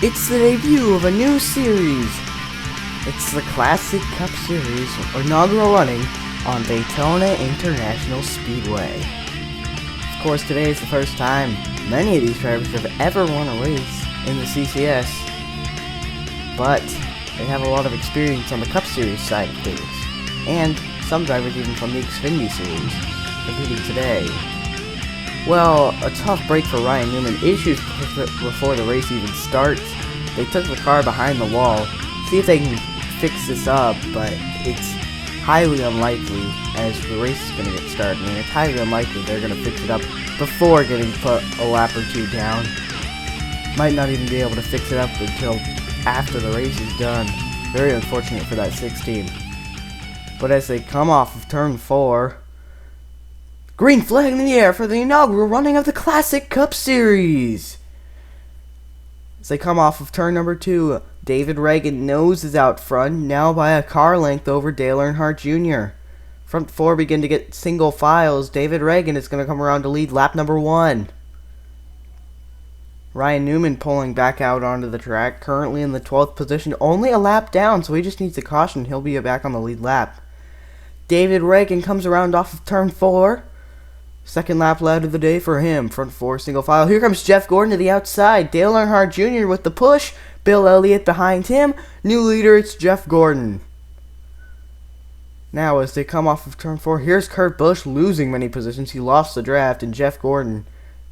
It's the debut of a new series. It's the Classic Cup Series inaugural running on Daytona International Speedway. Of course, today is the first time many of these drivers have ever won a race in the CCS, but they have a lot of experience on the Cup Series side of things, and some drivers even from the Xfinity Series, including today. Well, a tough break for Ryan Newman. Issues before the race even starts. They took the car behind the wall. See if they can fix this up, but it's highly unlikely as the race is going to get started. I mean, it's highly unlikely they're going to fix it up before getting put a lap or two down. Might not even be able to fix it up until after the race is done. Very unfortunate for that 16. But as they come off of turn 4, green flag in the air for the inaugural running of the Classic Cup Series. As they come off of turn number 2, David Reagan noses out front, now by a car length over Dale Earnhardt Jr. Front 4 begin to get single files. David Reagan is going to come around to lead lap number 1. Ryan Newman pulling back out onto the track, currently in the 12th position, only a lap down, so he just needs a caution. He'll be back on the lead lap. David Reagan comes around off of turn 4. Second lap lap of the day for him. Front 4 single file. Here comes Jeff Gordon to the outside. Dale Earnhardt Jr. with the push. Bill Elliott behind him. New leader, it's Jeff Gordon. Now as they come off of turn 4, here's Kurt Busch losing many positions. He lost the draft, and Jeff Gordon.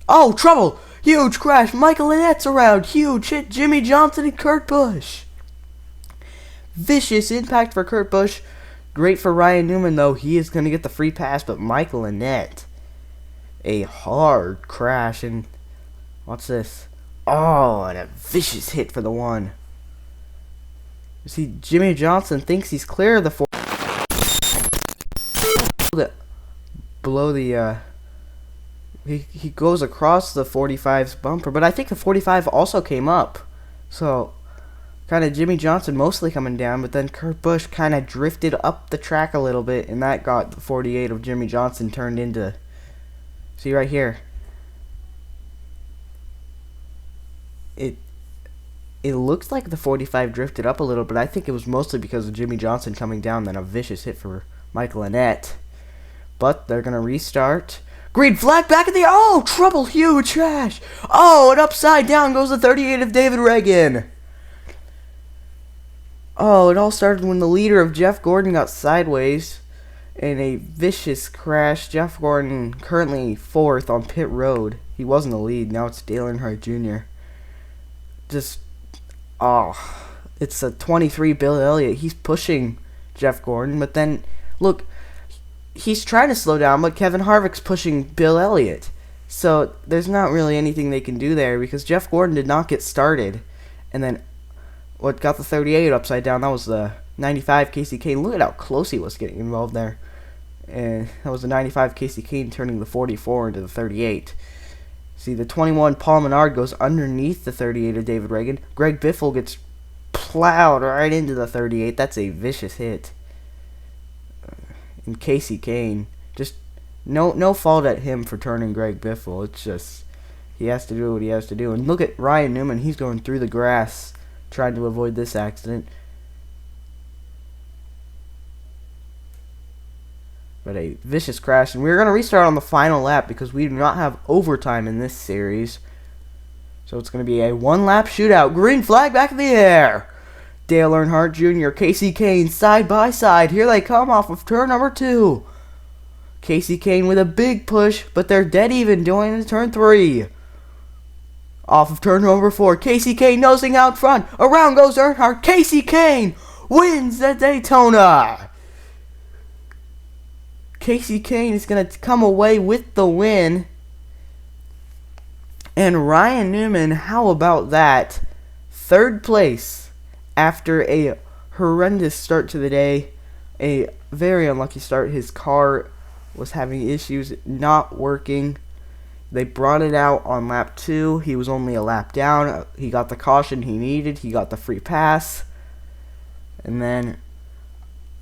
Oh, trouble! Huge crash. Michael Annette's around. Huge hit. Jimmy Johnson and Kurt Busch. Vicious impact for Kurt Busch. Great for Ryan Newman, though. He is going to get the free pass, but Michael Annette, a hard crash, and what's this? Oh, and a vicious hit for the one. You see, Jimmy Johnson thinks he's clear of the 4. Below the, he goes across the 45's bumper, but I think the 45 also came up. So, kind of Jimmy Johnson mostly coming down, but then Kurt Busch kind of drifted up the track a little bit, and that got the 48 of Jimmy Johnson turned into... See right here. It looks like the 45 drifted up a little, but I think it was mostly because of Jimmy Johnson coming down, then a vicious hit for Michael Annette. But they're going to restart. Green flag back in the... Oh, trouble, huge crash. Oh, and upside down goes the 38 of David Reagan. Oh, it all started when the leader of Jeff Gordon got sideways in a vicious crash. Jeff Gordon currently 4th on pit road. He was in the lead. Now it's Dale Earnhardt Jr. It's a 23 Bill Elliott. He's pushing Jeff Gordon, but then, look, he's trying to slow down, but Kevin Harvick's pushing Bill Elliott. So there's not really anything they can do there because Jeff Gordon did not get started. And then what got the 38 upside down, that was the 95 Casey Kane. Look at how close he was getting involved there. And that was the 95 Casey Kane turning the 44 into the 38. See, the 21 Paul Menard goes underneath the 38 of David Reagan. Greg Biffle gets plowed right into the 38. That's a vicious hit. And Casey Kane, just no fault at him for turning Greg Biffle. It's just he has to do what he has to do. And look at Ryan Newman. He's going through the grass trying to avoid this accident. But a vicious crash, and we're going to restart on the final lap because we do not have overtime in this series. So it's going to be a one-lap shootout. Green flag back in the air. Dale Earnhardt Jr., Casey Kane side by side. Here they come off of turn number 2. Casey Kane with a big push, but they're dead even going into turn 3. Off of turn number 4, Casey Kane nosing out front. Around goes Earnhardt. Casey Kane wins the Daytona. Casey Kane is going to come away with the win. And Ryan Newman, how about that? 3rd place after a horrendous start to the day. A very unlucky start. His car was having issues, not working. They brought it out on lap 2. He was only a lap down. He got the caution he needed. He got the free pass. And then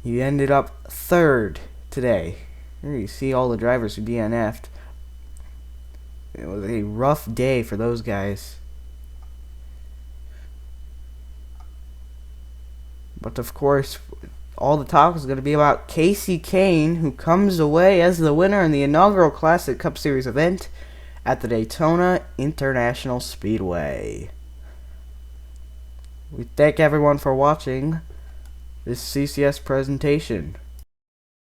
he ended up 3rd today. Here you see all the drivers who DNF'd. It was a rough day for those guys. But of course, all the talk is going to be about Casey Kane, who comes away as the winner in the inaugural Classic Cup Series event at the Daytona International Speedway. We thank everyone for watching this CCS presentation.